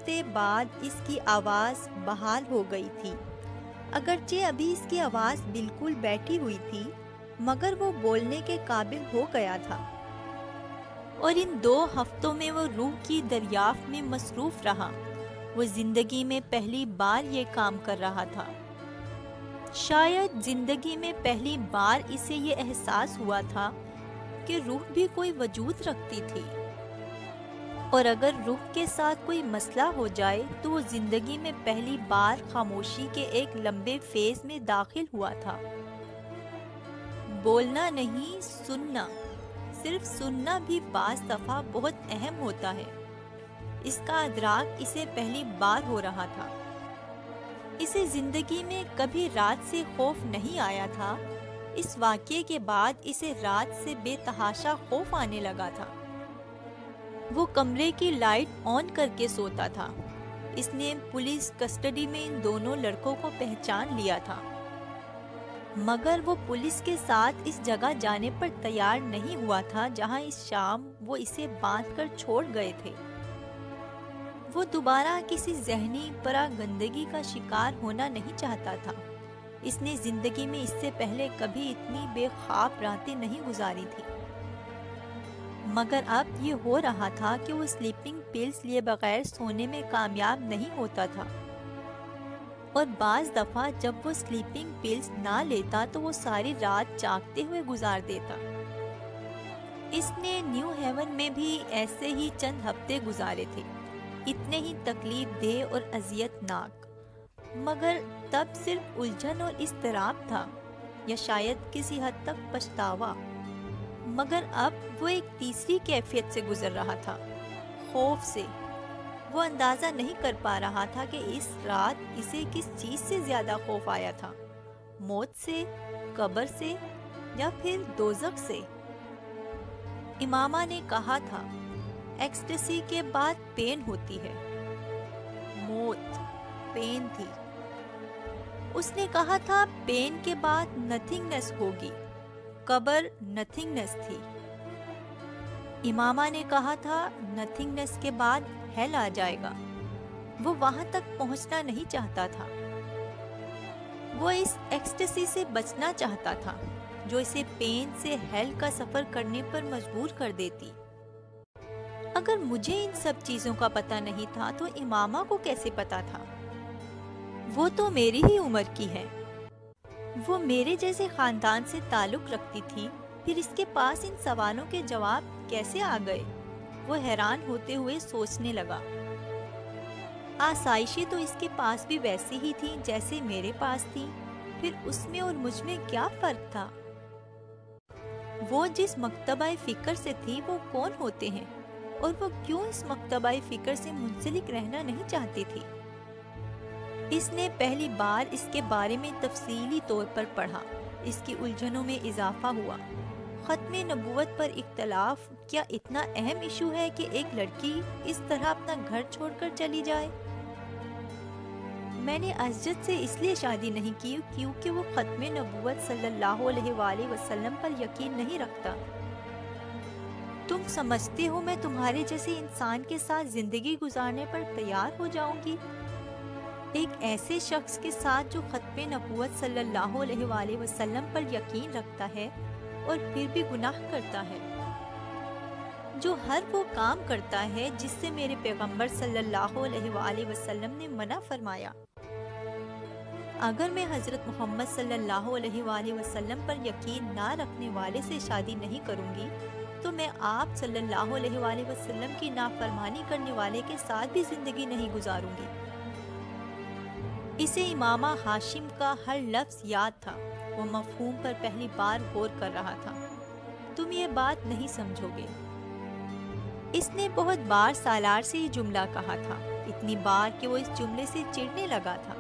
ہفتے بعد اس کی آواز بحال ہو گئی تھی۔ اگرچہ ابھی اس کی آواز بالکل بیٹھی ہوئی تھی، مگر وہ بولنے کے قابل ہو گیا تھا، اور ان 2 ہفتوں میں وہ روح کی دریافت میں مصروف رہا۔ وہ زندگی میں پہلی بار یہ کام کر رہا تھا۔ شاید زندگی میں پہلی بار اسے یہ احساس ہوا تھا کہ روح بھی کوئی وجود رکھتی تھی، اور اگر روح کے ساتھ کوئی مسئلہ ہو جائے تو وہ زندگی میں پہلی بار خاموشی کے ایک لمبے فیز میں داخل ہوا تھا۔ بولنا نہیں، سننا، صرف سننا بھی بعض دفعہ بہت اہم ہوتا ہے۔ اس کا ادراک اسے پہلی بار ہو رہا تھا۔ اسے زندگی میں کبھی رات سے خوف نہیں آیا تھا۔ اس واقعے کے بعد اسے رات سے بے تحاشا خوف آنے لگا تھا۔ وہ کمرے کی لائٹ آن کر کے سوتا تھا۔ اس نے پولیس کسٹڈی میں ان دونوں لڑکوں کو پہچان لیا تھا، مگر وہ پولیس کے ساتھ اس جگہ جانے پر تیار نہیں ہوا تھا جہاں اس شام وہ اسے باندھ کر چھوڑ گئے تھے۔ وہ دوبارہ کسی ذہنی پراگندگی کا شکار ہونا نہیں چاہتا تھا۔ اس نے زندگی میں اس سے پہلے کبھی اتنی بے خواب راتیں نہیں گزاری تھی، مگر اب یہ ہو رہا تھا کہ وہ سلیپنگ پلز لیے بغیر سونے میں کامیاب نہیں ہوتا تھا، اور بعض دفعہ جب وہ سلیپنگ پلز نہ لیتا تو وہ ساری رات جاگتے ہوئے گزار دیتا۔ اس نے نیو ہیون میں بھی ایسے ہی چند ہفتے گزارے تھے، اتنے ہی تکلیف دہ اور اذیت ناک، مگر تب صرف الجھن اور اضطراب تھا، یا شاید کسی حد تک پچھتاوا۔ مگر اب وہ ایک تیسری کیفیت سے گزر رہا تھا، خوف سے۔ وہ اندازہ نہیں کر پا رہا تھا کہ اس رات اسے کس چیز سے زیادہ خوف آیا تھا، موت سے، قبر سے، یا پھر دوزخ سے۔ امامہ نے کہا تھا ایکسٹیسی کے بعد پین ہوتی ہے۔ موت پین تھی۔ اس نے کہا تھا پین کے بعد نتھنگنس ہوگی، قبر نتھنگنس تھی۔ امامہ نے کہا تھا نتھنگنس کے بعد ہیل آ جائے گا۔ وہ وہاں تک پہنچنا نہیں چاہتا تھا۔ وہ اس ایکسٹیسی سے بچنا چاہتا تھا جو اسے پین سے ہیل کا سفر کرنے پر مجبور کر دیتی۔ اگر مجھے ان سب چیزوں کا پتہ نہیں تھا تو امامہ کو کیسے پتہ تھا؟ وہ تو میری ہی عمر کی ہے، وہ میرے جیسے خاندان سے تعلق رکھتی تھی، پھر اس کے پاس ان سوالوں کے جواب کیسے آ گئے؟ وہ حیران ہوتے ہوئے سوچنے لگا۔ آسائشیں تو اس کے پاس بھی ویسی ہی تھیں جیسے میرے پاس تھی، پھر اس میں اور مجھ میں کیا فرق تھا؟ وہ جس مکتبہ فکر سے تھی وہ کون ہوتے ہیں، اور وہ کیوں اس مکتبہ فکر سے منسلک رہنا نہیں چاہتی تھی؟ اس نے پہلی بار اس کے بارے میں تفصیلی طور پر پڑھا۔ اس کی الجھنوں میں اضافہ ہوا۔ ختم نبوت پر اختلاف کیا اتنا اہم ایشو ہے کہ ایک لڑکی اس طرح اپنا گھر چھوڑ کر چلی جائے؟ میں نے اسجد سے اس لیے شادی نہیں کی کیونکہ وہ ختم نبوت صلی اللہ علیہ وآلہ وسلم پر یقین نہیں رکھتا۔ تم سمجھتے ہو میں تمہارے جیسے انسان کے ساتھ زندگی گزارنے پر تیار ہو جاؤں گی؟ ایک ایسے شخص کے ساتھ جو ختم نبوت صلی اللہ علیہ وآلہ وسلم پر یقین رکھتا ہے اور پھر بھی گناہ کرتا ہے، جو ہر وہ کام کرتا ہے جس سے میرے پیغمبر صلی اللہ علیہ وآلہ وسلم نے منع فرمایا۔ اگر میں حضرت محمد صلی اللہ علیہ وآلہ وسلم پر یقین نہ رکھنے والے سے شادی نہیں کروں گی تو میں آپ صلی اللہ علیہ وآلہ وسلم کی نافرمانی کرنے والے کے ساتھ بھی زندگی نہیں گزاروں گی۔ اسے امامہ ہاشم کا ہر لفظ یاد تھا۔ وہ مفہوم پر پہلی بار غور کر رہا تھا۔ تم یہ بات نہیں سمجھو گے۔ اس نے بہت بار سالار سے یہ جملہ کہا تھا، اتنی بار کہ وہ اس جملے سے چڑھنے لگا تھا۔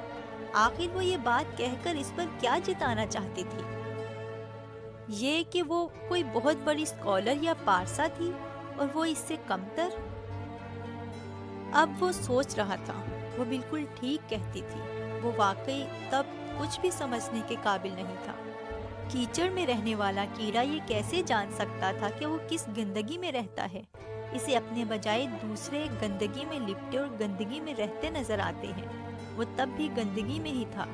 آخر وہ یہ بات کہہ کر اس پر کیا جتانا چاہتی تھی؟ یہ کہ وہ کوئی بہت بڑی اسکالر یا پارسا تھی اور وہ اس سے کمتر؟ اب وہ سوچ رہا تھا، وہ بالکل ٹھیک کہتی تھی۔ وہ واقعی تب کچھ بھی سمجھنے کے قابل نہیں تھا۔ کیچڑ میں رہنے والا کیڑا یہ کیسے جان سکتا تھا کہ وہ کس گندگی میں رہتا ہے؟ اسے اپنے بجائے دوسرے گندگی میں لپٹے اور گندگی میں رہتے نظر آتے ہیں۔ وہ تب بھی گندگی میں ہی تھا۔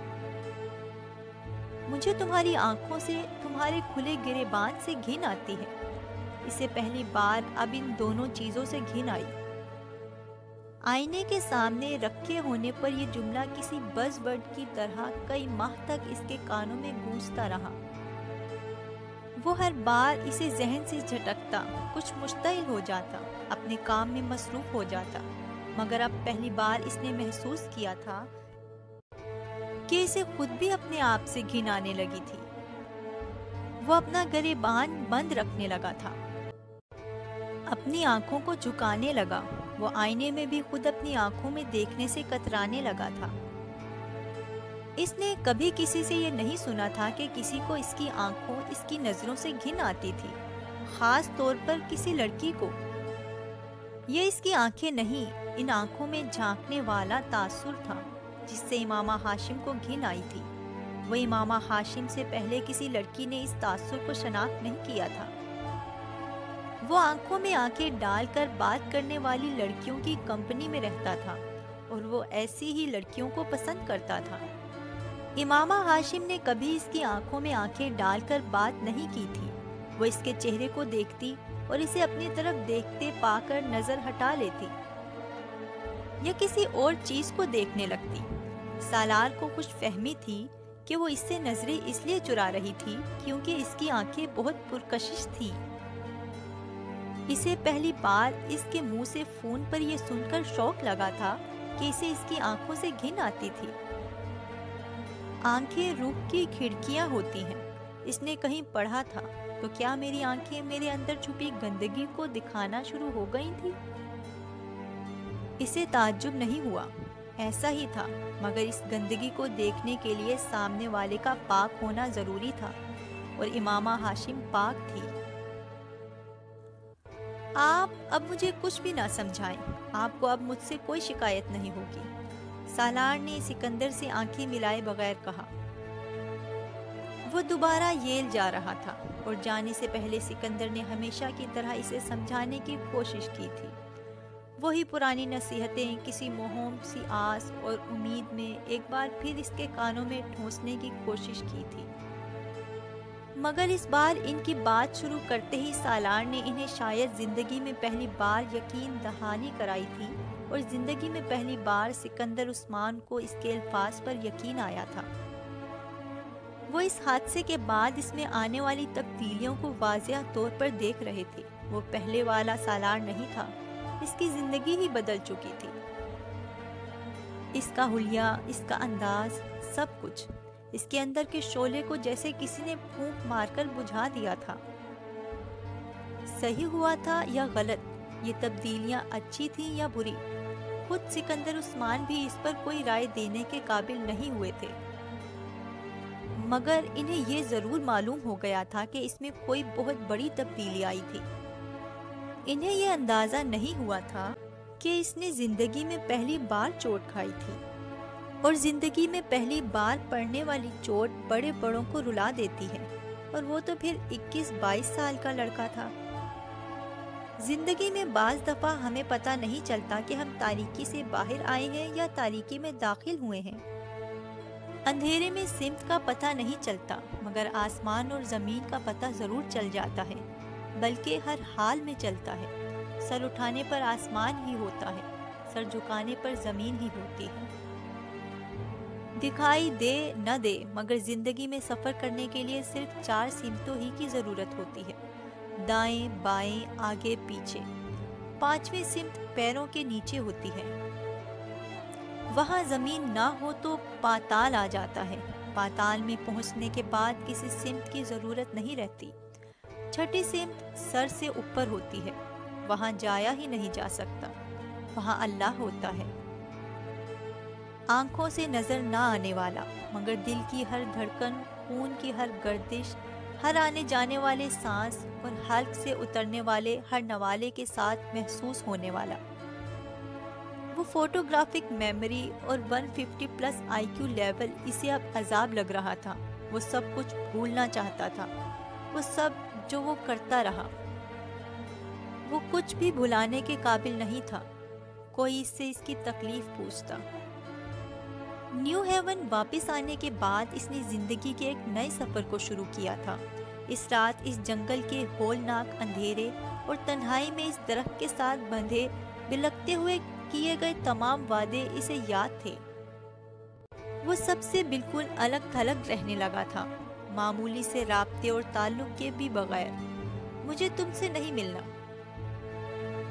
مجھے تمہاری آنکھوں سے، تمہارے کھلے گریبان سے گھن آتی ہے۔ اسے پہلی بار اب ان دونوں چیزوں سے گھن آئی۔ آئینے کے سامنے رکھے ہونے پر یہ جملہ کسی بز ورڈ کی طرح کئی ماہ تک اس کے کانوں میں گونجتا رہا۔ وہ ہر بار اسے ذہن سے جھٹکتا، کچھ مشتعل ہو جاتا، اپنے کام میں مصروف ہو جاتا، مگر اب پہلی بار اس نے محسوس کیا تھا کہ اسے خود بھی اپنے آپ سے گھن آنے لگی تھی۔ وہ اپنا گریبان بند رکھنے لگا تھا، اپنی آنکھوں کو جھکانے لگا۔ وہ آئینے میں بھی خود اپنی آنکھوں میں دیکھنے سے کترانے لگا تھا۔ اس نے کبھی کسی سے یہ نہیں سنا تھا کہ کسی کو اس کی آنکھوں، اس کی نظروں سے گھن آتی تھی، خاص طور پر کسی لڑکی کو۔ یہ اس کی آنکھیں نہیں، ان آنکھوں میں جھانکنے والا تاثر تھا جس سے امامہ ہاشم کو گھن آئی تھی۔ وہ امامہ ہاشم سے پہلے کسی لڑکی نے اس تاثر کو شناخت نہیں کیا تھا۔ وہ آنکھوں میں آنکھیں ڈال کر بات کرنے والی لڑکیوں کی کمپنی میں رہتا تھا اور وہ ایسی ہی لڑکیوں کو پسند کرتا تھا۔ امامہ ہاشم نے کبھی اس کی آنکھوں میں آنکھیں ڈال کر بات نہیں کی تھی۔ وہ اس کے چہرے کو دیکھتی اور اسے اپنی طرف دیکھتے پا کر نظر ہٹا لیتی یا کسی اور چیز کو دیکھنے لگتی۔ سالار کو خوش فہمی تھی کہ وہ اس سے نظریں اس لیے چرا رہی تھی کیونکہ اس کی آنکھیں بہت پرکشش تھیں۔ اسے پہلی بار اس کے منہ سے فون پر یہ سن کر شوق لگا تھا کہ اسے اس کی آنکھوں سے گھن آتی تھی۔ آنکھیں روح کی کھڑکیاں ہوتی ہیں، اس نے کہیں پڑھا تھا، تو کیا میری آنکھیں میرے اندر چھپی گندگی کو دکھانا شروع ہو گئی تھی؟ اسے تعجب نہیں ہوا، ایسا ہی تھا، مگر اس گندگی کو دیکھنے کے لیے سامنے والے کا پاک ہونا ضروری تھا، اور امامہ ہاشم پاک تھی۔ آپ اب مجھے کچھ بھی نہ سمجھائیں، آپ کو اب مجھ سے کوئی شکایت نہیں ہوگی، سالار نے سکندر سے آنکھیں ملائے بغیر کہا۔ وہ دوبارہ ییل جا رہا تھا اور جانے سے پہلے سکندر نے ہمیشہ کی طرح اسے سمجھانے کی کوشش کی تھی۔ وہی پرانی نصیحتیں کسی موہوم سی آس اور امید میں ایک بار پھر اس کے کانوں میں ٹھونسنے کی کوشش کی تھی، مگر اس بار ان کی بات شروع کرتے ہی سالار نے انہیں شاید زندگی میں پہلی بار یقین دہانی کرائی تھی، اور زندگی میں پہلی بار سکندر عثمان کو اس کے الفاظ پر یقین آیا تھا۔ وہ اس حادثے کے بعد اس میں آنے والی تبدیلیوں کو واضح طور پر دیکھ رہے تھے۔ وہ پہلے والا سالار نہیں تھا، اس کی زندگی ہی بدل چکی تھی۔ اس کا حلیہ، اس کا انداز، سب کچھ اس کے اندر کے شعلے کو جیسے کسی نے پھونک مار کر بجھا دیا تھا۔ صحیح ہوا تھا یا غلط، یہ تبدیلیاں اچھی تھیں یا بری، خود سکندر عثمان بھی اس پر کوئی رائے دینے کے قابل نہیں ہوئے تھے، مگر انہیں یہ ضرور معلوم ہو گیا تھا کہ اس میں کوئی بہت بڑی تبدیلی آئی تھی۔ انہیں یہ اندازہ نہیں ہوا تھا کہ اس نے زندگی میں پہلی بار چوٹ کھائی تھی، اور زندگی میں پہلی بار پڑنے والی چوٹ بڑے بڑوں کو رلا دیتی ہے، اور وہ تو پھر 21-22 سال کا لڑکا تھا۔ زندگی میں بعض دفعہ ہمیں پتہ نہیں چلتا کہ ہم تاریکی سے باہر آئے ہیں یا تاریکی میں داخل ہوئے ہیں۔ اندھیرے میں سمت کا پتہ نہیں چلتا، مگر آسمان اور زمین کا پتہ ضرور چل جاتا ہے، بلکہ ہر حال میں چلتا ہے۔ سر اٹھانے پر آسمان ہی ہوتا ہے، سر جھکانے پر زمین ہی ہوتی ہے۔ دکھائی دے نہ دے، مگر زندگی میں سفر کرنے کے لیے صرف 4 سمتوں ہی کی ضرورت ہوتی ہے: دائیں، بائیں، آگے، پیچھے۔ 5ویں سمت پیروں کے نیچے ہوتی ہے۔ وہاں زمین نہ ہو تو پاتال آ جاتا ہے۔ پاتال میں پہنچنے کے بعد کسی سمت کی ضرورت نہیں رہتی۔ 6ٹھی سمت سر سے اوپر ہوتی ہے، وہاں جایا ہی نہیں جا سکتا، وہاں اللہ ہوتا ہے، آنکھوں سے نظر نہ آنے والا، مگر دل کی ہر دھڑکن، خون کی ہر گردش، ہر آنے جانے والے سانس اور حلق سے اترنے والے ہر نوالے کے ساتھ محسوس ہونے والا۔ وہ فوٹوگرافک میموری اور 150+ IQ لیول اسے اب عذاب لگ رہا تھا۔ وہ سب کچھ بھولنا چاہتا تھا، وہ سب جو وہ کرتا رہا۔ وہ کچھ بھی بھلانے کے قابل نہیں تھا۔ کوئی اس سے اس کی تکلیف پوچھتا۔ نیو ہیون واپس آنے کے بعد اس نے زندگی کے ایک نئے سفر کو شروع کیا تھا۔ اس رات اس جنگل کے ہولناک اندھیرے اور تنہائی میں اس درخت کے ساتھ بندھے بلکتے ہوئے کیے گئے تمام وعدے اسے یاد تھے۔ وہ سب سے بالکل الگ تھلگ رہنے لگا تھا، معمولی سے رابطے اور تعلق کے بھی بغیر۔ مجھے تم سے نہیں ملنا۔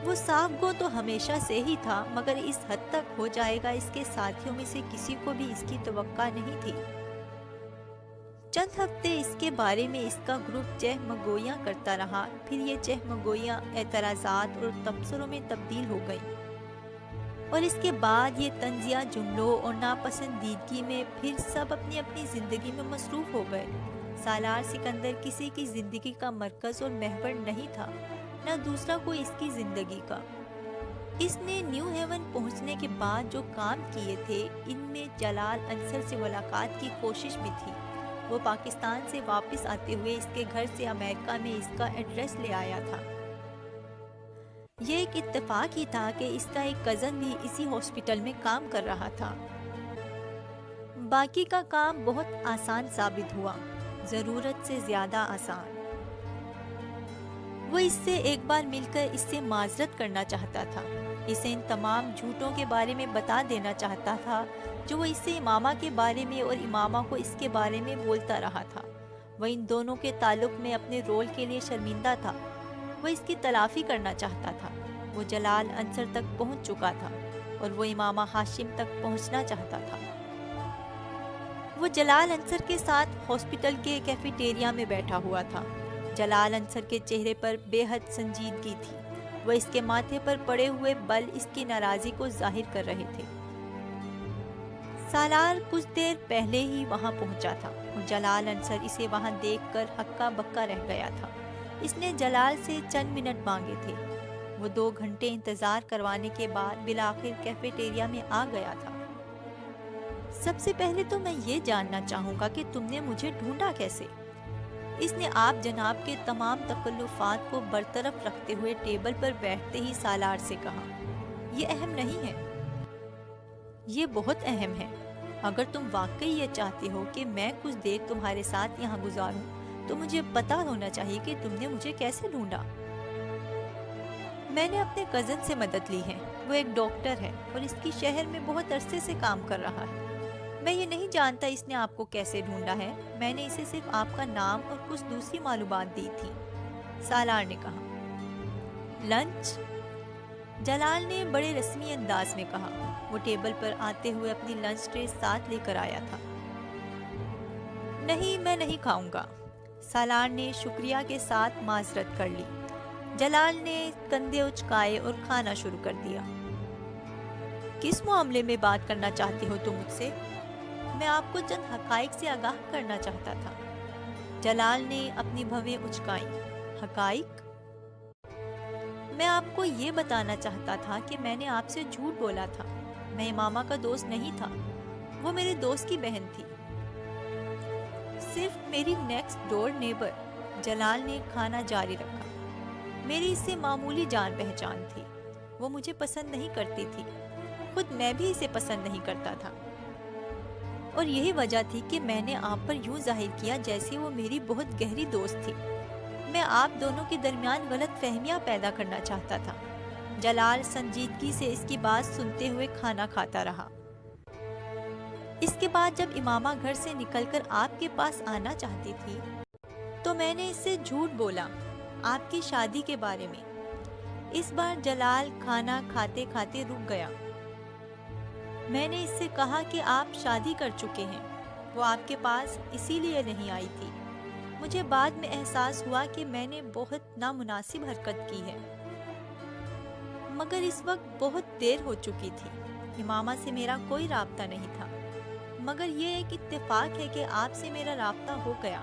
وہ صاف گو تو ہمیشہ سے ہی تھا، مگر اس حد تک ہو جائے گا اس کے ساتھیوں میں سے کسی کو بھی اس کی توقع نہیں تھی۔ چند ہفتے اس کے بارے میں اس کا گروپ چہمگوئیاں کرتا رہا، پھر یہ چہمگوئیاں اعتراضات اور تبصروں میں تبدیل ہو گئیں، اور اس کے بعد یہ طنزیہ جملوں اور ناپسندیدگی میں پھر سب اپنی اپنی زندگی میں مصروف ہو گئے۔ سالار سکندر کسی کی زندگی کا مرکز اور محور نہیں تھا، نہ دوسرا کوئی اس کی زندگی کا۔ اس نے نیو ہیون پہنچنے کے بعد جو کام کیے تھے، ان میں جلال انصر سے ملاقات کی کوشش بھی تھی۔ وہ پاکستان سے واپس آتے ہوئے اس کے گھر سے امریکہ میں اس کا ایڈریس لے آیا تھا۔ یہ ایک اتفاق ہی تھا کہ اس کا ایک کزن بھی اسی ہاسپٹل میں کام کر رہا تھا۔ باقی کا کام بہت آسان ثابت ہوا، ضرورت سے زیادہ آسان۔ وہ اس سے ایک بار مل کر اس سے معذرت کرنا چاہتا تھا، اسے ان تمام جھوٹوں کے بارے میں بتا دینا چاہتا تھا جو وہ اس سے امامہ کے بارے میں اور امامہ کو اس کے بارے میں بولتا رہا تھا۔ وہ ان دونوں کے تعلق میں اپنے رول کے لیے شرمندہ تھا، وہ اس کی تلافی کرنا چاہتا تھا۔ وہ جلال انصر تک پہنچ چکا تھا اور وہ امامہ ہاشم تک پہنچنا چاہتا تھا۔ وہ جلال انصر کے ساتھ ہاسپٹل کے کیفیٹیریا میں بیٹھا ہوا تھا۔ جلال انصر کے چہرے پر بے حد سنجیدگی تھی، وہ اس کے ماتھے پر پڑے ہوئے بل اس کی ناراضی کو ظاہر کر رہے تھے۔ سالار کچھ دیر پہلے ہی وہاں پہنچا تھا اور جلال انصر اسے وہاں دیکھ کر ہکا بکا رہ گیا تھا۔ اس نے جلال سے چند منٹ مانگے تھے۔ وہ 2 گھنٹے انتظار کروانے کے بعد بالآخر کیفیٹیریا میں آ گیا تھا۔ سب سے پہلے تو میں یہ جاننا چاہوں گا کہ تم نے مجھے ڈھونڈا کیسے؟ اس نے آپ جناب کے تمام تکلفات کو برطرف رکھتے ہوئے ٹیبل پر بیٹھتے ہی سالار سے کہا۔ یہ اہم نہیں ہے۔ یہ بہت اہم ہے۔ اگر تم واقعی یہ چاہتے ہو کہ میں کچھ دیر تمہارے ساتھ یہاں گزاروں تو مجھے پتہ ہونا چاہیے کہ تم نے مجھے کیسے ڈھونڈا۔ میں نے اپنے کزن سے مدد لی ہے، وہ ایک ڈاکٹر ہے اور اس کی شہر میں بہت عرصے سے کام کر رہا ہے۔ میں یہ نہیں جانتا اس نے آپ کو کیسے ڈھونڈا ہے، میں نے اسے صرف آپ کا نام اور کچھ دوسری معلومات دی تھی، سالار نے کہا۔ لنچ؟ جلال نے بڑے رسمی انداز میں کہا۔ وہ ٹیبل پر آتے ہوئے اپنی لنچ ٹرے ساتھ لے کر آیا تھا۔ نہیں، میں نہیں کھاؤں گا، سالار نے شکریہ کے ساتھ معذرت کر لی۔ جلال نے کندھے اچکائے اور کھانا شروع کر دیا۔ کس معاملے میں بات کرنا چاہتے ہو تم مجھ سے؟ میں آپ کو چند حقائق سے آگاہ کرنا چاہتا تھا۔ جلال نے اپنی بھویں اچکائیں۔ حقائق؟ میں آپ کو یہ بتانا چاہتا تھا کہ میں نے آپ سے جھوٹ بولا تھا۔ میں امامہ کا دوست نہیں تھا، وہ میرے دوست کی بہن تھی، صرف میری نیکسٹ ڈور نیبر۔ جلال نے کھانا جاری رکھا۔ میری اس سے معمولی جان پہچان تھی، وہ مجھے پسند نہیں کرتی تھی، خود میں بھی اسے پسند نہیں کرتا تھا، اور یہی وجہ تھی کہ میں نے آپ پر یوں ظاہر کیا جیسے وہ میری بہت گہری دوست تھی۔ میں آپ دونوں کے درمیان غلط فہمیاں پیدا کرنا چاہتا تھا۔ جلال سنجیدگی سے اس کی بات سنتے ہوئے کھانا کھاتا رہا۔ اس کے بعد جب امامہ گھر سے نکل کر آپ کے پاس آنا چاہتی تھی تو میں نے اس سے جھوٹ بولا آپ کی شادی کے بارے میں۔ اس بار جلال کھانا کھاتے کھاتے رک گیا۔ میں نے اس سے کہا کہ آپ شادی کر چکے ہیں، وہ آپ کے پاس اسی لیے نہیں آئی تھی۔ مجھے بعد میں احساس ہوا کہ میں نے بہت نامناسب حرکت کی ہے، مگر اس وقت بہت دیر ہو چکی تھی۔ امامہ سے میرا کوئی رابطہ نہیں تھا، مگر یہ ایک اتفاق ہے کہ آپ سے میرا رابطہ ہو گیا۔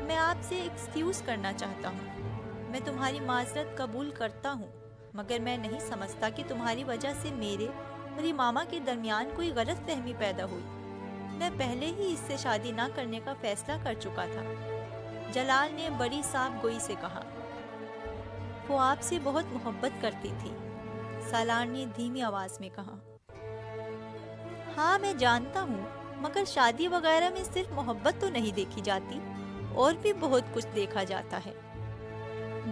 میں آپ سے ایکسکیوز کرنا چاہتا ہوں، میں تمہاری معذرت قبول کرتا ہوں، مگر میں نہیں سمجھتا کہ تمہاری وجہ سے میرے اور امامہ کے درمیان کوئی غلط فہمی پیدا ہوئی۔ میں پہلے ہی اس سے شادی نہ کرنے کا فیصلہ کر چکا تھا، جلال نے بڑی صاف گوئی سے کہا۔ وہ آپ سے بہت محبت کرتی تھی، سالار نے دھیمی آواز میں کہا۔ ہاں میں جانتا ہوں، مگر شادی وغیرہ میں صرف محبت تو نہیں دیکھی جاتی، اور بھی بہت کچھ دیکھا جاتا ہے۔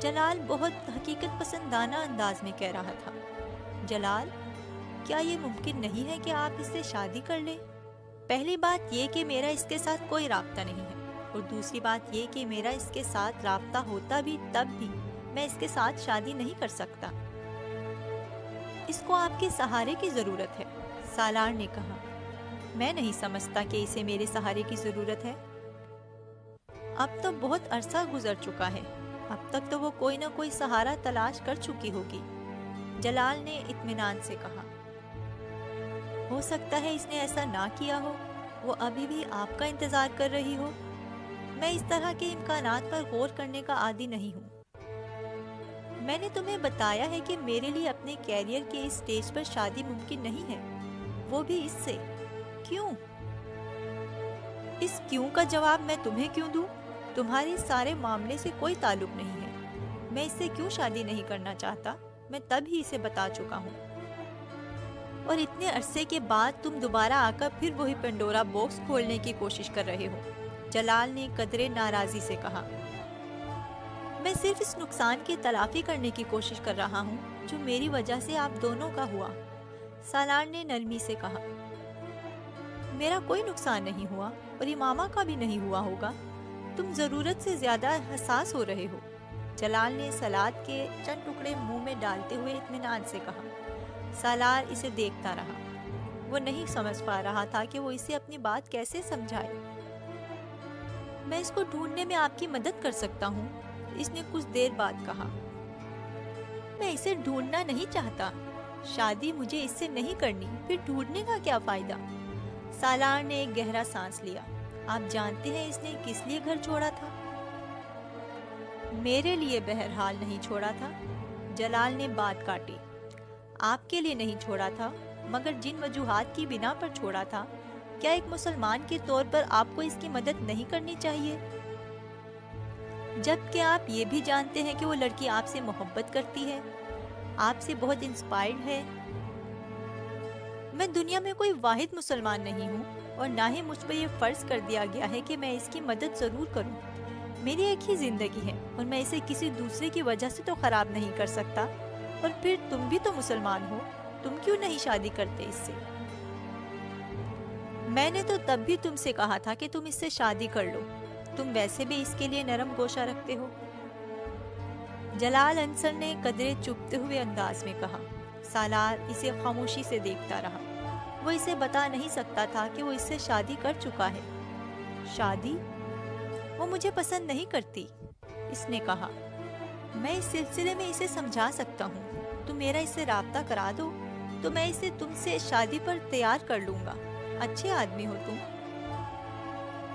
جلال بہت حقیقت پسندانہ انداز میں کہہ رہا تھا۔ جلال، کیا یہ ممکن نہیں ہے کہ آپ اس سے شادی کر لیں؟ پہلی بات یہ کہ میرا اس کے ساتھ کوئی رابطہ نہیں ہے، اور دوسری بات یہ کہ میرا اس کے ساتھ رابطہ ہوتا بھی تب بھی میں اس کے ساتھ شادی نہیں کر سکتا۔ اس کو آپ کے سہارے کی ضرورت ہے، سالار نے کہا۔ میں نہیں سمجھتا کہ اسے میرے سہارے کی ضرورت ہے۔ اب تو بہت عرصہ گزر چکا ہے، اب تک تو وہ کوئی نہ کوئی سہارا تلاش کر چکی ہوگی، جلال نے اطمینان سے کہا۔ ہو سکتا ہے اس نے ایسا نہ کیا ہو، وہ ابھی بھی آپ کا انتظار کر رہی ہو۔ میں اس طرح کے امکانات پر غور کرنے کا عادی نہیں ہوں۔ میں نے تمہیں بتایا ہے کہ میرے لیے اپنے کیریئر کے اس سٹیج پر شادی ممکن نہیں ہے، وہ بھی اس سے۔ کیوں؟ اس کیوں کا جواب میں تمہیں کیوں دوں؟ تمہارے سارے معاملے سے کوئی تعلق نہیں ہے۔ میں اس سے کیوں شادی نہیں کرنا چاہتا، میں تب ہی اسے بتا چکا ہوں، اور اتنے عرصے کے بعد تم دوبارہ آ کر پھر وہی پنڈورا باکس کھولنے کی کوشش کر رہے ہو، جلال نے قدرے ناراضی سے کہا۔ میں صرف اس نقصان کی تلافی کرنے کی کوشش کر رہا ہوں جو میری وجہ سے آپ دونوں کا ہوا، سالار نے نرمی سے کہا۔ میرا کوئی نقصان نہیں ہوا، اور امامہ کا بھی نہیں ہوا ہوگا۔ تم ضرورت سے زیادہ حساس ہو رہے ہو، جلال نے سلاد کے چند ٹکڑے منہ میں ڈالتے ہوئے اطمینان سے کہا۔ سالار اسے دیکھتا رہا، وہ نہیں سمجھ پا رہا تھا کہ وہ اسے اپنی بات کیسے سمجھائے۔ میں اس کو ڈھونڈنے میں آپ کی مدد کر سکتا ہوں، اس نے کچھ دیر بعد کہا۔ میں اسے ڈھونڈنا نہیں چاہتا، شادی مجھے اس سے نہیں کرنی، پھر ڈھونڈنے کا کیا فائدہ؟ سالار نے ایک گہرا سانس لیا۔ آپ جانتے ہیں اس نے کس لیے گھر چھوڑا تھا؟ میرے لیے بہرحال نہیں چھوڑا تھا، جلال نے بات کاٹی۔ آپ کے لیے نہیں چھوڑا تھا، مگر جن وجوہات کی بنا پر چھوڑا تھا، کیا ایک مسلمان کے طور پر آپ کو اس کی مدد نہیں کرنی چاہیے؟ جبکہ آپ یہ بھی جانتے ہیں کہ وہ لڑکی آپ سے محبت کرتی ہے، آپ سے بہت انسپائرڈ ہے۔ میں دنیا میں کوئی واحد مسلمان نہیں ہوں، اور نہ ہی مجھ پر یہ فرض کر دیا گیا ہے کہ میں اس کی مدد ضرور کروں۔ میری ایک ہی زندگی ہے، اور میں اسے کسی دوسرے کی وجہ سے تو خراب نہیں کر سکتا۔ اور پھر تم بھی تو مسلمان ہو، تم کیوں نہیں شادی کرتے اس سے؟ میں نے تو تب بھی تم سے کہا تھا کہ تم اس سے شادی کر لو، تم ویسے بھی اس کے لیے نرم گوشہ رکھتے ہو، جلال انصر نے قدرے چپتے ہوئے انداز میں کہا۔ سالار اسے خاموشی سے دیکھتا رہا، وہ اسے بتا نہیں سکتا تھا کہ وہ اس سے شادی کر چکا ہے۔ شادی؟ وہ مجھے پسند نہیں کرتی، اس نے کہا۔ میں اس سلسلے میں اسے سمجھا سکتا ہوں، تم میرا اس سے رابطہ کرا دو تو میں اسے تم سے شادی پر تیار کر لوں گا۔ اچھے آدمی ہو تم،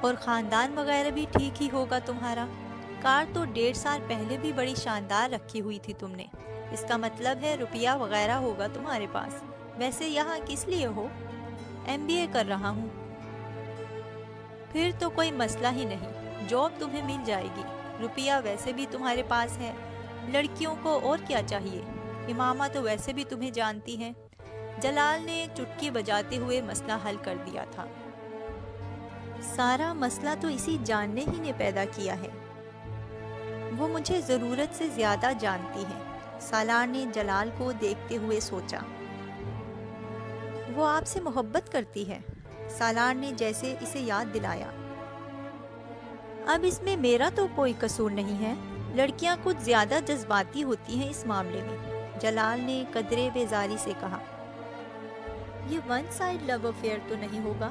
اور خاندان وغیرہ بھی ٹھیک ہی ہوگا تمہارا۔ کار تو 1.5 سال پہلے بھی بڑی شاندار رکھی ہوئی تھی تم نے، اس کا مطلب ہے روپیہ وغیرہ ہوگا تمہارے پاس۔ ویسے یہاں کس لیے ہو؟ MBA کر رہا ہوں۔ پھر تو کوئی مسئلہ ہی نہیں، جاب تمہیں مل جائے گی، روپیہ ویسے بھی تمہارے پاس ہے، لڑکیوں کو اور کیا چاہیے؟ امامہ تو ویسے بھی تمہیں جانتی ہیں، جلال نے چٹکی بجاتے ہوئے مسئلہ حل کر دیا تھا۔ سارا مسئلہ تو اسی جاننے ہی نے پیدا کیا ہے، وہ مجھے ضرورت سے زیادہ جانتی ہے، سالار نے جلال کو دیکھتے ہوئے سوچا۔ وہ آپ سے محبت کرتی ہے، سالار نے جیسے اسے یاد دلایا۔ اب اس میں میرا تو کوئی قصور نہیں ہے، لڑکیاں کچھ زیادہ جذباتی ہوتی ہیں اس معاملے میں، جلال نے قدرے بیزاری سے کہا۔ یہ ون سائڈ لو افیئر تو نہیں ہوگا؟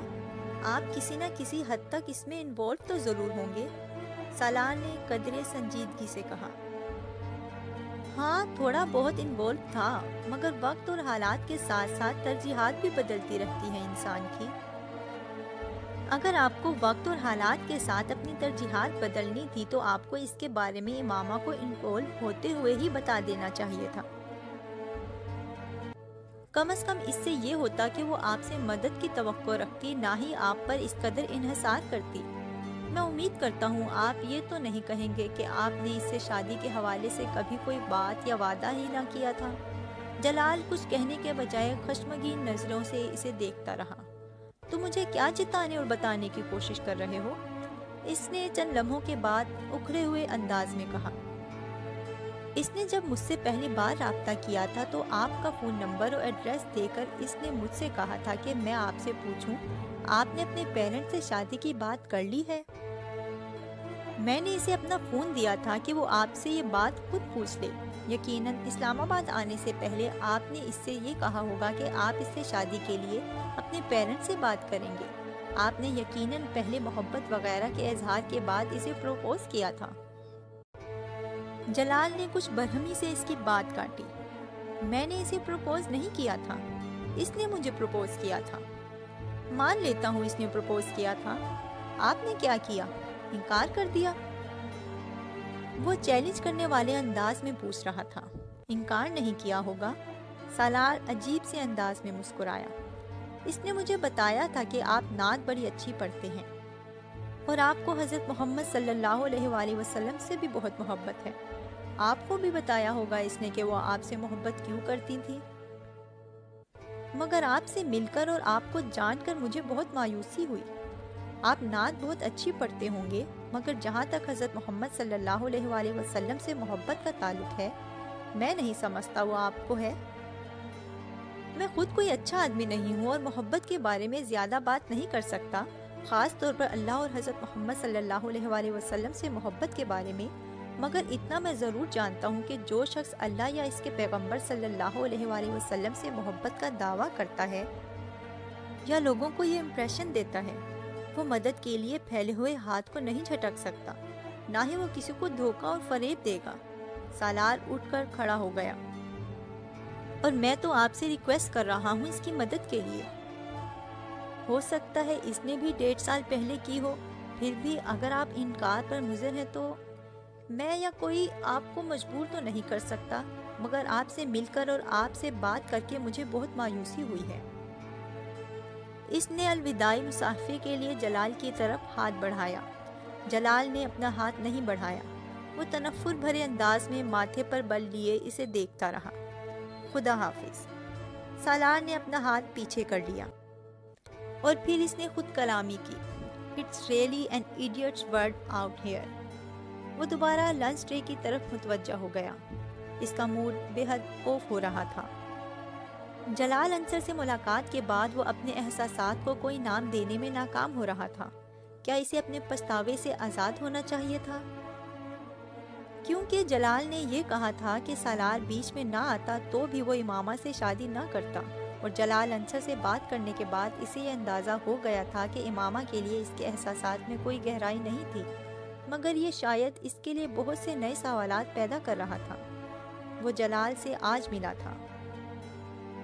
آپ کسی نہ کسی حد تک اس میں انوالو تو ضرور ہوں گے، سالار نے قدرے سنجیدگی سے کہا۔ ہاں تھوڑا بہت انوالو تھا، مگر وقت اور حالات کے ساتھ ساتھ ترجیحات بھی بدلتی رہتی ہیں انسان کی۔ اگر آپ کو وقت اور حالات کے ساتھ اپنی ترجیحات بدلنی تھی تو آپ کو اس کے بارے میں امامہ کو انوالو ہوتے ہوئے ہی بتا دینا چاہیے تھا۔ کم از کم اس سے یہ ہوتا کہ وہ آپ سے مدد کی توقع رکھتی، نہ ہی آپ پر اس قدر انحصار کرتی۔ میں امید کرتا ہوں آپ یہ تو نہیں کہیں گے کہ آپ نے اس سے شادی کے حوالے سے کبھی کوئی بات یا وعدہ ہی نہ کیا تھا۔ جلال کچھ کہنے کے بجائے خشمگین نظروں سے اسے دیکھتا رہا۔ تم مجھے کیا جتانے اور بتانے کی کوشش کر رہے ہو؟ اس نے چند لمحوں کے بعد اکھڑے ہوئے انداز میں کہا۔ اس نے جب مجھ سے پہلی بار رابطہ کیا تھا تو آپ کا فون نمبر اور ایڈریس دے کر اس نے مجھ سے کہا تھا کہ میں آپ سے پوچھوں آپ نے اپنے پیرنٹ سے شادی کی بات کر لی ہے؟ میں نے اسے اپنا فون دیا تھا کہ وہ آپ سے یہ بات خود پوچھ لے۔ یقیناً اسلام آباد آنے سے پہلے آپ نے اس سے یہ کہا ہوگا کہ آپ اس سے شادی کے لیے اپنے پیرنٹ سے بات کریں گے۔ آپ نے یقیناً پہلے محبت وغیرہ کے اظہار کے بعد اسے پروپوز کیا تھا۔ جلال نے کچھ برہمی سے اس کی بات کاٹی۔ میں نے اسے پروپوز نہیں کیا تھا، اس نے مجھے پروپوز کیا تھا۔ مان لیتا ہوں اس نے پروپوز کیا تھا۔ آپ نے کیا کیا؟ انکار کر دیا؟ وہ چیلنج کرنے والے انداز میں پوچھ رہا تھا۔ انکار نہیں کیا ہوگا؟ سالار عجیب سے انداز میں مسکرایا۔ اس نے مجھے بتایا تھا کہ آپ نعت بڑی اچھی پڑھتے ہیں اور آپ کو حضرت محمد صلی اللہ علیہ وآلہ وسلم سے بھی بہت محبت ہے۔ آپ کو بھی بتایا ہوگا اس نے کہ وہ آپ سے محبت کیوں کرتی تھی۔ مگر آپ سے مل کر اور آپ کو جان کر مجھے بہت مایوسی ہوئی۔ آپ نعت بہت اچھی پڑھتے ہوں گے، مگر جہاں تک حضرت محمد صلی اللہ علیہ وآلہ وسلم سے محبت کا تعلق ہے، میں نہیں سمجھتا وہ آپ کو ہے۔ میں خود کوئی اچھا آدمی نہیں ہوں اور محبت کے بارے میں زیادہ بات نہیں کر سکتا، خاص طور پر اللہ اور حضرت محمد صلی اللہ علیہ وآلہ وسلم سے محبت کے بارے میں، مگر اتنا میں ضرور جانتا ہوں کہ جو شخص اللہ یا اس کے پیغمبر صلی اللہ علیہ وآلہ وسلم سے محبت کا دعویٰ کرتا ہے یا لوگوں کو یہ امپریشن دیتا ہے، وہ مدد کے لیے پھیلے ہوئے ہاتھ کو نہیں جھٹک سکتا، نہ ہی وہ کسی کو دھوکہ اور فریب دے گا۔ سالار اٹھ کر کھڑا ہو گیا۔ اور میں تو آپ سے ریکویسٹ کر رہا ہوں اس کی مدد کے لیے۔ ہو سکتا ہے اس نے بھی 1.5 سال پہلے کی ہو، پھر بھی اگر آپ انکار پر مصر ہیں تو میں یا کوئی آپ کو مجبور تو نہیں کر سکتا، مگر آپ سے مل کر اور آپ سے بات کر کے مجھے بہت مایوسی ہوئی ہے۔ اس نے الوداعی مصافحے کے لیے جلال کی طرف ہاتھ بڑھایا۔ جلال نے اپنا ہاتھ نہیں بڑھایا، وہ تنفر بھرے انداز میں ماتھے پر بل لیے اسے دیکھتا رہا۔ خدا حافظ۔ سالار نے اپنا ہاتھ پیچھے کر لیا اور پھر اس نے خود کلامی کی۔ It's really an idiot's word out here۔ وہ دوبارہ لنچ ٹرے کی طرف متوجہ ہو گیا۔ اس کا موڈ بے حد خوف ہو رہا تھا۔ جلال انصر سے ملاقات کے بعد وہ اپنے احساسات کو کوئی نام دینے میں ناکام ہو رہا تھا۔ کیا اسے اپنے پچھتاوے سے آزاد ہونا چاہیے تھا؟ کیونکہ جلال نے یہ کہا تھا کہ سالار بیچ میں نہ آتا تو بھی وہ امامہ سے شادی نہ کرتا، اور جلال انصر سے بات کرنے کے بعد اسے یہ اندازہ ہو گیا تھا کہ امامہ کے لیے اس کے احساسات میں کوئی گہرائی نہیں تھی، مگر یہ شاید اس کے لیے بہت سے نئے سوالات پیدا کر رہا تھا۔ وہ جلال سے آج ملا تھا۔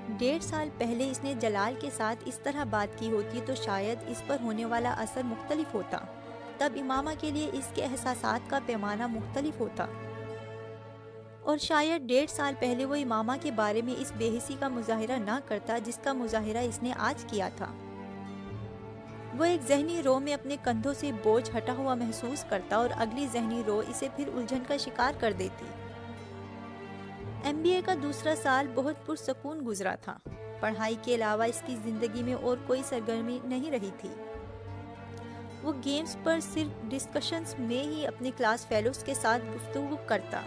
1.5 سال پہلے اس نے جلال کے ساتھ اس طرح بات کی ہوتی تو شاید اس پر ہونے والا اثر مختلف ہوتا، تب امامہ کے لیے اس کے احساسات کا پیمانہ مختلف ہوتا، اور شاید 1.5 سال پہلے وہ امامہ کے بارے میں اس بے حسی کا مظاہرہ نہ کرتا جس کا مظاہرہ اس نے آج کیا تھا۔ وہ ایک ذہنی رو میں اپنے کندھوں سے بوجھ ہٹا ہوا محسوس کرتا اور اگلی ذہنی رو اسے پھر الجھن کا شکار کر دیتی۔ MBA کا دوسرا سال بہت پرسکون گزرا تھا۔ پڑھائی کے علاوہ اس کی زندگی میں اور کوئی سرگرمی نہیں رہی تھی۔ وہ گیمز پر صرف ڈسکشنز میں ہی اپنے کلاس فیلوز کے ساتھ گفتگو کرتا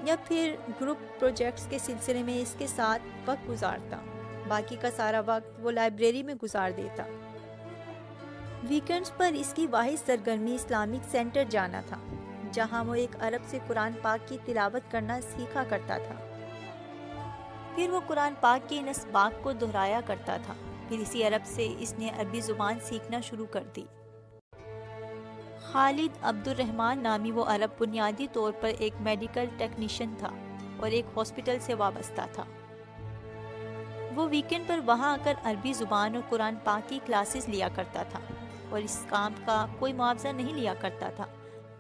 یا پھر گروپ پروجیکٹس کے سلسلے میں اس کے ساتھ وقت گزارتا۔ باقی کا سارا وقت وہ لائبریری میں گزار دیتا۔ ویکنڈز پر اس کی واحد سرگرمی اسلامک سینٹر جانا تھا، جہاں وہ ایک عرب سے قرآن پاک کی تلاوت کرنا سیکھا کرتا تھا۔ پھر وہ قرآن پاک کے ان اسباق کو دہرایا کرتا تھا۔ پھر اسی عرب سے اس نے عربی زبان سیکھنا شروع کر دی۔ خالد عبد الرحمن نامی وہ عرب بنیادی طور پر ایک میڈیکل ٹیکنیشین تھا اور ایک ہاسپٹل سے وابستہ تھا۔ وہ ویکنڈ پر وہاں آ کر عربی زبان اور قرآن پاک کی کلاسز لیا کرتا تھا اور اس کام کا کوئی معاوضہ نہیں لیا کرتا تھا،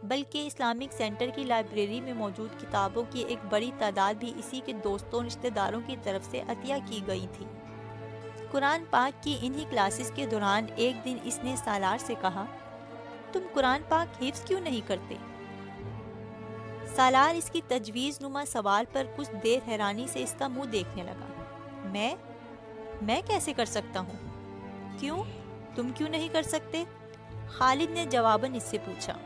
بلکہ اسلامک سینٹر کی لائبریری میں موجود کتابوں کی ایک بڑی تعداد بھی اسی کے دوستوں اور رشتہ داروں کی طرف سے عطیہ کی گئی تھی۔ قرآن پاک کی انہی کلاسز کے دوران ایک دن اس نے سالار سے کہا، تم قرآن پاک حفظ کیوں نہیں کرتے؟ سالار اس کی تجویز نما سوال پر کچھ دیر حیرانی سے اس کا منہ دیکھنے لگا۔ میں کیسے کر سکتا ہوں؟ کیوں؟ تم کیوں نہیں کر سکتے؟ خالد نے جواباً اس سے پوچھا۔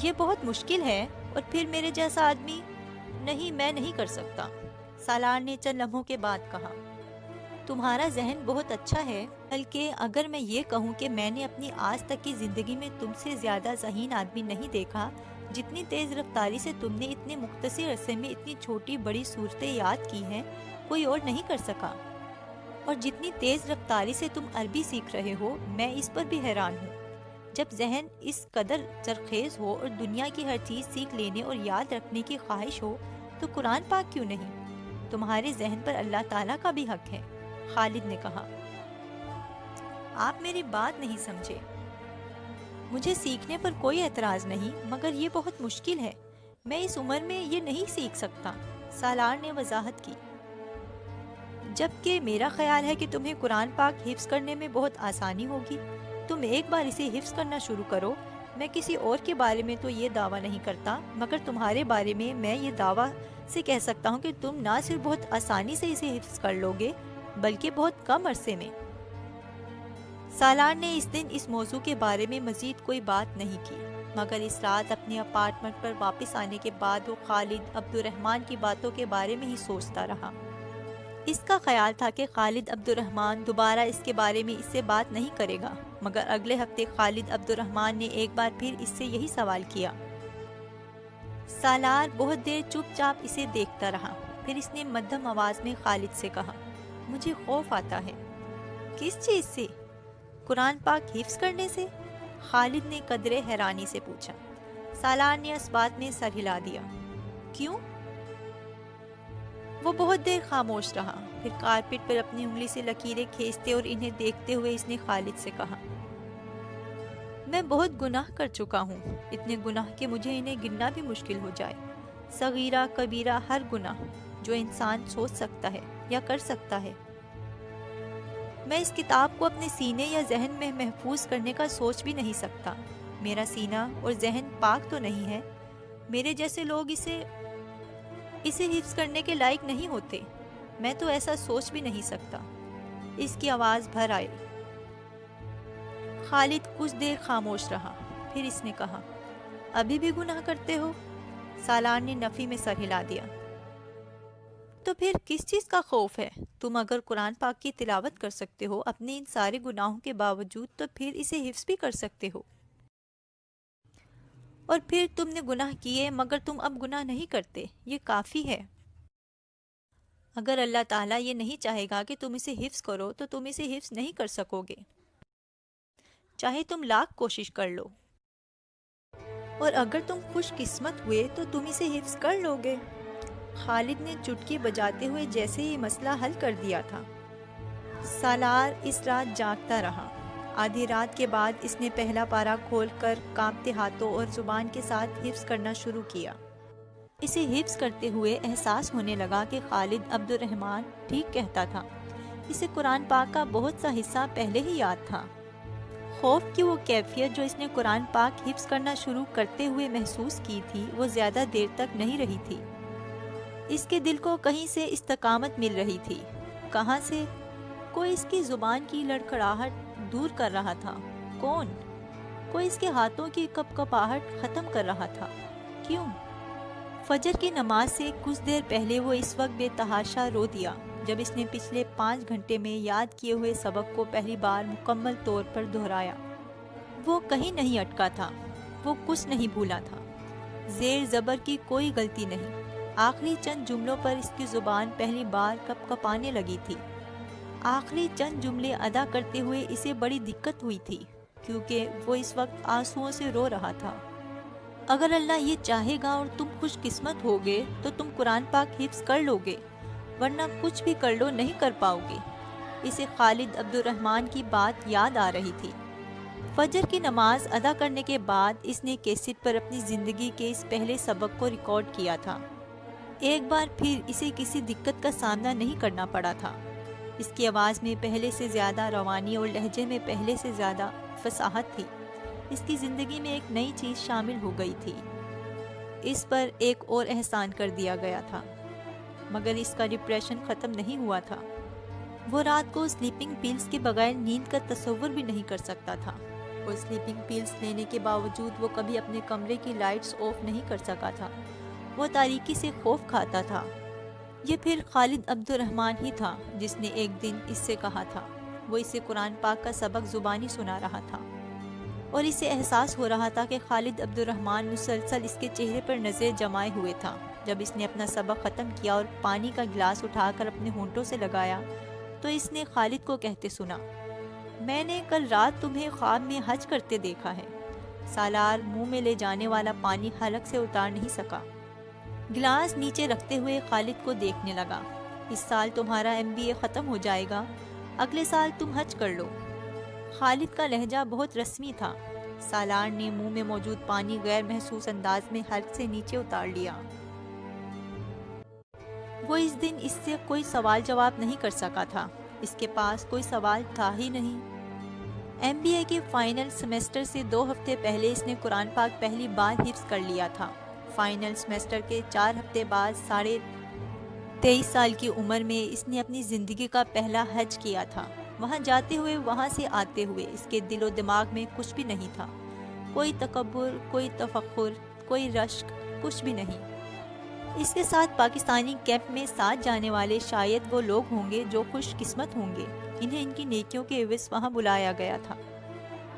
یہ بہت مشکل ہے، اور پھر میرے جیسا آدمی؟ نہیں، میں نہیں کر سکتا، سالار نے چند لمحوں کے بعد کہا۔ تمہارا ذہن بہت اچھا ہے، بلکہ اگر میں یہ کہوں کہ میں نے اپنی آج تک کی زندگی میں تم سے زیادہ ذہین آدمی نہیں دیکھا، جتنی تیز رفتاری سے تم نے اتنے مختصر عرصے میں اتنی چھوٹی بڑی صورتیں یاد کی ہیں، کوئی اور نہیں کر سکا۔ اور جتنی تیز رفتاری سے تم عربی سیکھ رہے ہو، میں اس پر بھی حیران ہوں۔ جب ذہن اس قدر زرخیز ہو اور دنیا کی ہر چیز سیکھ لینے اور یاد رکھنے کی خواہش ہو، تو قرآن پاک کیوں نہیں؟ تمہارے ذہن پر اللہ تعالیٰ کا بھی حق ہے، خالد نے کہا۔ آپ میری بات نہیں سمجھے۔ مجھے سیکھنے پر کوئی اعتراض نہیں، مگر یہ بہت مشکل ہے، میں اس عمر میں یہ نہیں سیکھ سکتا، سالار نے وضاحت کی۔ جبکہ میرا خیال ہے کہ تمہیں قرآن پاک حفظ کرنے میں بہت آسانی ہوگی، تم ایک بار اسے حفظ کرنا شروع کرو۔ میں کسی اور کے بارے میں تو یہ دعویٰ نہیں کرتا، مگر تمہارے بارے میں یہ دعویٰ سے کہہ سکتا ہوں کہ تم نہ صرف بہت آسانی سے اسے حفظ کر لو گے، بلکہ بہت کم عرصے میں۔ سالار نے اس دن اس موضوع کے بارے میں مزید کوئی بات نہیں کی، مگر اس رات اپنے اپارٹمنٹ پر واپس آنے کے بعد وہ خالد عبد الرحمن کی باتوں کے بارے میں ہی سوچتا رہا۔ اس کا خیال تھا کہ خالد عبد الرحمن دوبارہ اس کے بارے میں اس سے بات نہیں کرے گا، مگر اگلے ہفتے خالد عبد الرحمن نے ایک بار پھر اس سے یہی سوال کیا۔ سالار بہت دیر چپ چاپ اسے دیکھتا رہا، پھر اس نے مدھم آواز میں خالد سے کہا، مجھے خوف آتا ہے۔ کس چیز سے؟ قرآن پاک حفظ کرنے سے؟ خالد نے قدرے حیرانی سے پوچھا۔ سالار نے اس بات میں سر ہلا دیا۔ کیوں؟ وہ بہت دیر خاموش رہا، پھر کارپٹ پر اپنی انگلی سے لکیریں کھینچتے اور انہیں دیکھتے ہوئے اس نے خالد سے کہا، میں بہت گناہ کر چکا ہوں، اتنے گناہ کہ مجھے انہیں گننا بھی مشکل ہو جائے۔ صغیرہ کبیرہ ہر گناہ جو انسان سوچ سکتا ہے یا کر سکتا ہے۔ میں اس کتاب کو اپنے سینے یا ذہن میں محفوظ کرنے کا سوچ بھی نہیں سکتا۔ میرا سینہ اور ذہن پاک تو نہیں ہے، میرے جیسے لوگ اسے حفظ کرنے کے لائق نہیں ہوتے، میں تو ایسا سوچ بھی نہیں سکتا۔ اس کی آواز بھر آئی۔ خالد کچھ دیر خاموش رہا، پھر اس نے کہا، ابھی بھی گناہ کرتے ہو؟ سالار نے نفی میں سر ہلا دیا۔ تو پھر کس چیز کا خوف ہے؟ تم اگر قرآن پاک کی تلاوت کر سکتے ہو اپنے ان سارے گناہوں کے باوجود، تو پھر اسے حفظ بھی کر سکتے ہو۔ اور پھر تم نے گناہ کیے مگر تم اب گناہ نہیں کرتے، یہ کافی ہے۔ اگر اللہ تعالیٰ یہ نہیں چاہے گا کہ تم اسے حفظ کرو تو تم اسے حفظ نہیں کر سکو گے، چاہے تم لاکھ کوشش کر لو۔ اور اگر تم خوش قسمت ہوئے تو تم اسے حفظ کر لو گے۔ خالد نے چٹکی بجاتے ہوئے جیسے ہی مسئلہ حل کر دیا تھا۔ سالار اس رات جاگتا رہا۔ آدھی رات کے بعد اس نے پہلا پارہ کھول کر کانپتے ہاتھوں اور زبان کے ساتھ حفظ کرنا شروع کیا۔ اسے حفظ کرتے ہوئے احساس ہونے لگا کہ خالد عبد الرحمن ٹھیک کہتا تھا، اسے قرآن پاک کا بہت سا حصہ پہلے ہی یاد تھا۔ خوف کی وہ کیفیت جو اس نے قرآن پاک حفظ کرنا شروع کرتے ہوئے محسوس کی تھی، وہ زیادہ دیر تک نہیں رہی تھی۔ اس کے دل کو کہیں سے استقامت مل رہی تھی۔ کہاں سے؟ کوئی اس کی زبان کی لڑکھڑاہٹ دور کر رہا تھا۔ کون؟ کوئی اس کے ہاتھوں کی کپکپاہٹ ختم کر رہا تھا۔ کیوں؟ فجر کی نماز سے کچھ دیر پہلے وہ اس وقت بے تحاشا رو دیا جب اس نے پچھلے 5 گھنٹے میں یاد کیے ہوئے سبق کو پہلی بار مکمل طور پر دہرایا۔ وہ کہیں نہیں اٹکا تھا، وہ کچھ نہیں بھولا تھا، زیر زبر کی کوئی غلطی نہیں۔ آخری چند جملوں پر اس کی زبان پہلی بار کپکپانے لگی تھی۔ آخری چند جملے ادا کرتے ہوئے اسے بڑی دقت ہوئی تھی، کیونکہ وہ اس وقت آنسوؤں سے رو رہا تھا۔ اگر اللہ یہ چاہے گا اور تم خوش قسمت ہوگے تو تم قرآن پاک حفظ کر لو گے، ورنہ کچھ بھی کر لو نہیں کر پاؤ گے۔ اسے خالد عبد الرحمن کی بات یاد آ رہی تھی۔ فجر کی نماز ادا کرنے کے بعد اس نے کیسٹ پر اپنی زندگی کے اس پہلے سبق کو ریکارڈ کیا تھا۔ ایک بار پھر اسے کسی دقت کا سامنا نہیں کرنا پڑا تھا۔ اس کی آواز میں پہلے سے زیادہ روانی اور لہجے میں پہلے سے زیادہ فصاحت تھی۔ اس کی زندگی میں ایک نئی چیز شامل ہو گئی تھی۔ اس پر ایک اور احسان کر دیا گیا تھا، مگر اس کا ڈپریشن ختم نہیں ہوا تھا۔ وہ رات کو سلیپنگ پیلز کے بغیر نیند کا تصور بھی نہیں کر سکتا تھا، اور سلیپنگ پیلز لینے کے باوجود وہ کبھی اپنے کمرے کی لائٹس آف نہیں کر سکا تھا۔ وہ تاریکی سے خوف کھاتا تھا۔ یہ پھر خالد عبد الرحمن ہی تھا جس نے ایک دن اس سے کہا تھا۔ وہ اسے قرآن پاک کا سبق زبانی سنا رہا تھا، اور اسے احساس ہو رہا تھا کہ خالد عبد الرحمن مسلسل اس کے چہرے پر نظر جمائے ہوئے تھا۔ جب اس نے اپنا سبق ختم کیا اور پانی کا گلاس اٹھا کر اپنے ہونٹوں سے لگایا تو اس نے خالد کو کہتے سنا، میں نے کل رات تمہیں خواب میں حج کرتے دیکھا ہے۔ سالار منہ میں لے جانے والا پانی حلق سے اتار نہیں سکا۔ گلاس نیچے رکھتے ہوئے خالد کو دیکھنے لگا۔ اس سال تمہارا MBA ختم ہو جائے گا، اگلے سال تم حج کر لو۔ خالد کا لہجہ بہت رسمی تھا۔ سالار نے منہ میں موجود پانی غیر محسوس انداز میں حلق سے نیچے اتار لیا۔ وہ اس دن اس سے کوئی سوال جواب نہیں کر سکا تھا، اس کے پاس کوئی سوال تھا ہی نہیں۔ MBA کے فائنل سیمسٹر سے 2 ہفتے پہلے اس نے قرآن پاک پہلی بار حفظ کر لیا تھا۔ فائنل سیمسٹر کے 4 ہفتے بعد 23.5 سال کی عمر میں اس نے اپنی زندگی کا پہلا حج کیا تھا۔ وہاں جاتے ہوئے، وہاں سے آتے ہوئے اس کے دل و دماغ میں کچھ بھی نہیں تھا، کوئی تکبر، کوئی تفخر، کوئی رشک، کچھ بھی نہیں۔ اس کے ساتھ پاکستانی کیمپ میں ساتھ جانے والے شاید وہ لوگ ہوں گے جو خوش قسمت ہوں گے، انہیں ان کی نیکیوں کے عوض وہاں بلایا گیا تھا۔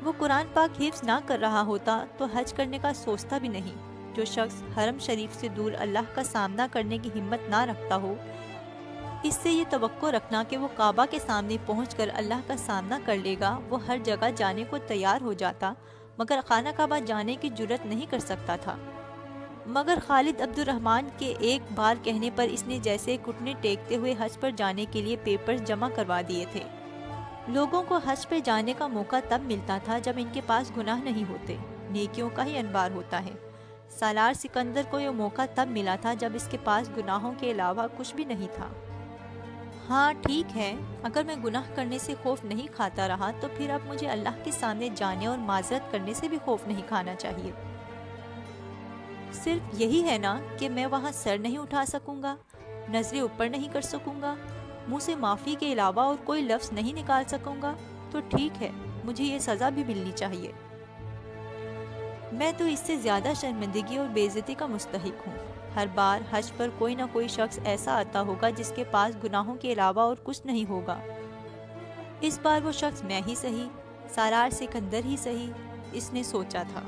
وہ قرآن پاک حفظ نہ کر رہا ہوتا تو حج کرنے کا سوچتا بھی نہیں۔ جو شخص حرم شریف سے دور اللہ کا سامنا کرنے کی ہمت نہ رکھتا ہو، اس سے یہ توقع رکھنا کہ وہ کعبہ کے سامنے پہنچ کر اللہ کا سامنا کر لے گا، وہ ہر جگہ جانے کو تیار ہو جاتا مگر خانہ کعبہ جانے کی جرت نہیں کر سکتا تھا۔ مگر خالد عبد الرحمن کے ایک بار کہنے پر اس نے جیسے گھٹنے ٹیکتے ہوئے حج پر جانے کے لیے پیپرز جمع کروا دیے تھے۔ لوگوں کو حج پہ جانے کا موقع تب ملتا تھا جب ان کے پاس گناہ نہیں ہوتے، نیکیوں کا ہی انبار ہوتا ہے۔ سالار سکندر کو یہ موقع تب ملا تھا جب اس کے پاس گناہوں کے علاوہ کچھ بھی نہیں تھا۔ ہاں ٹھیک ہے، اگر میں گناہ کرنے سے خوف نہیں کھاتا رہا تو پھر اب مجھے اللہ کے سامنے جانے اور معذرت کرنے سے بھی خوف نہیں کھانا چاہیے۔ صرف یہی ہے نا کہ میں وہاں سر نہیں اٹھا سکوں گا، نظریں اوپر نہیں کر سکوں گا، منہ سے معافی کے علاوہ اور کوئی لفظ نہیں نکال سکوں گا، تو ٹھیک ہے، مجھے یہ سزا بھی ملنی چاہیے۔ میں تو اس سے زیادہ شرمندگی اور بے عزتی کا مستحق ہوں۔ ہر بار حج پر کوئی نہ کوئی شخص ایسا آتا ہوگا جس کے پاس گناہوں کے علاوہ اور کچھ نہیں ہوگا۔ اس بار وہ شخص میں ہی سہی، سالار سکندر ہی سہی، اس نے سوچا تھا۔